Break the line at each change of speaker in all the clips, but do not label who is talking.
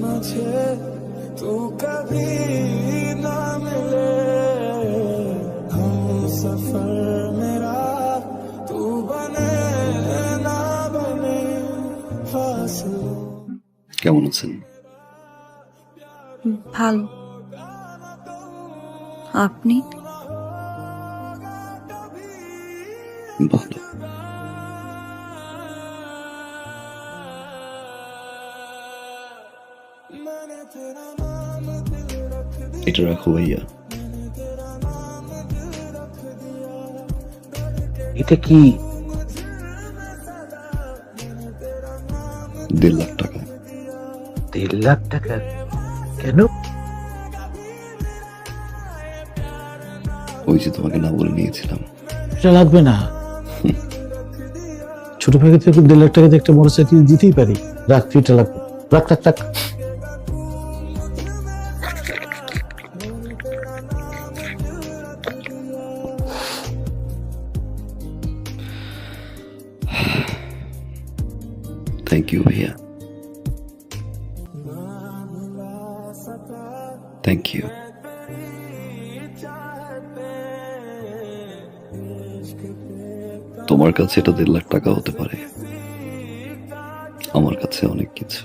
मुझे तू कभी ना मिले, हम सफर मेरा तू बने ना बने फासलों।
কেমন আছেন?
ভালো। আপনি?
ভালো। এটা রাখো ভাইয়া।
এটা কি?
1.5 লাখ টাকা।
1.5 লাখ টাকা? কেন?
ওই যে তোমাকে না বলে নিয়েছিলাম।
এটা লাগবে না। ছোট ভাইকে থেকে 1.5 লাখ টাকা দিয়ে একটা মোটরসাইকেল দিতেই পারি। রাখ, এটা লাগবে। রাখ রাখ রাখ।
থ্যাংক ইউ ভাইয়া। Thank you. তোমার কাছে এটা 1.5 লাখ টাকা হতে পারে, আমার কাছে অনেক কিছু।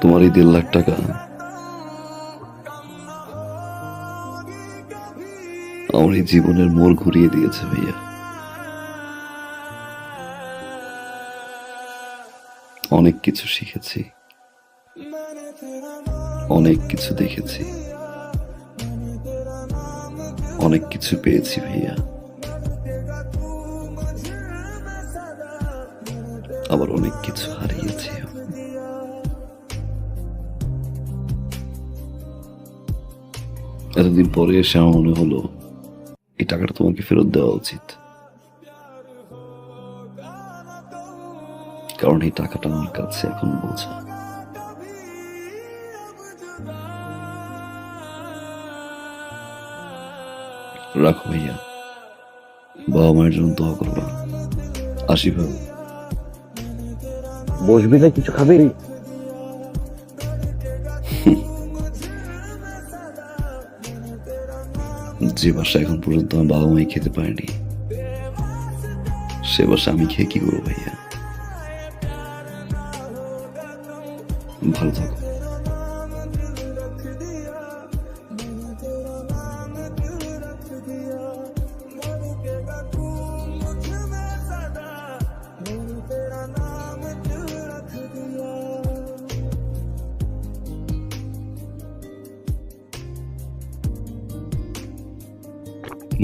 তোমার এই 1.5 লাখ টাকা আমার এই জীবনের মোড় ঘুরিয়ে দিয়েছে ভাইয়া। অনেক কিছু শিখেছি, অনেক কিছু দেখেছি, অনেক কিছু পেয়েছি ভাইয়া, আবার অনেক কিছু হারিয়েছি। এতদিন পরে এসে আমার মনে হলো এই টাকাটা তোমাকে ফেরত দেওয়া উচিত, কারণ এই টাকাটা আমার কাছে এখন বোঝা। রাখো ভাইয়া, বাবা মায়ের জন্য দোয়া করবা। আসি ভাই।
বসবি না, কিছু খাবি?
যে বাসা এখন পর্যন্ত আমার বাবা মাই খেতে পারেনি, সে বাসা আমি খেয়ে কি করবো ভাইয়া? ভালো থাকো।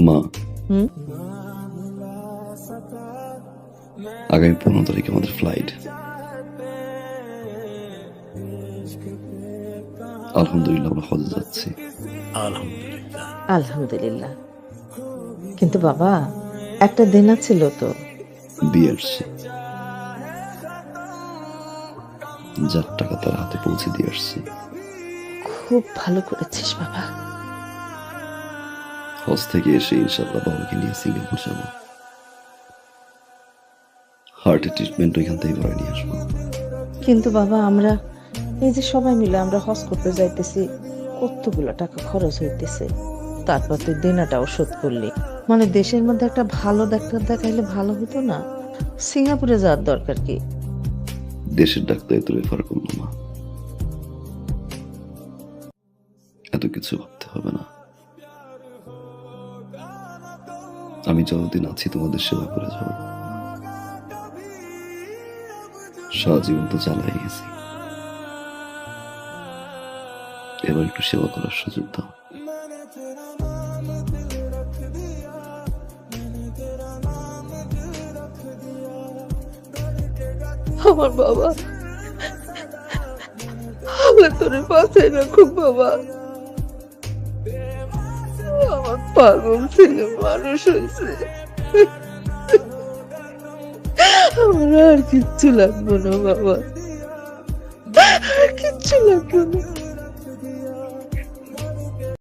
মা, আগামী 15 তারিখে আমাদের ফ্লাইট। আলহামদুলিল্লাহ আমরা হজে যাচ্ছি।
আলহামদুলিল্লাহ।
আলহামদুলিল্লাহ। কিন্তু বাবা, একটা দেনা ছিল তো।
দিয়ে আসছি, যার টাকা তার হাতে পৌঁছে দিয়ে আসছি।
খুব ভালো করেছিস বাবা।
হজ থেকে এসে ইনশাল্লাহ বাবাকে নিয়ে সিঙ্গাপুর যাব। হার্টের ট্রিটমেন্ট ওইখান থেকে করে নিয়ে আসবো।
কিন্তু বাবা, আমরা এই যে সবাই মিলে আমরা হজ করতে যাইতেছি, কতগুলো টাকা খরচ হইতেছে, তারপর তুই দেনাটাও শোধ করলি। মানে দেশের মধ্যে একটা ভালো ডাক্তার দেখাইলে ভালো হতো না? সিঙ্গাপুরে যাওয়ার দরকার কি?
দেশের ডাক্তার তো রেফার করলো না, এত কিছু ভাবতে হবে না। আমি যতদিন আছি তোমাদের সেবা করে যাব। সারা জীবন তো চালাই গেছি, এবার একটু সেবা করার সুযোগ দাও।
আমার বাবা, আমার তোর পাশে রাখুক বাবা। আমার পাগল ছেলে মানুষ হয়েছে, আমার আর কিচ্ছু লাগবে না বাবা, আর কিচ্ছু লাগবে না।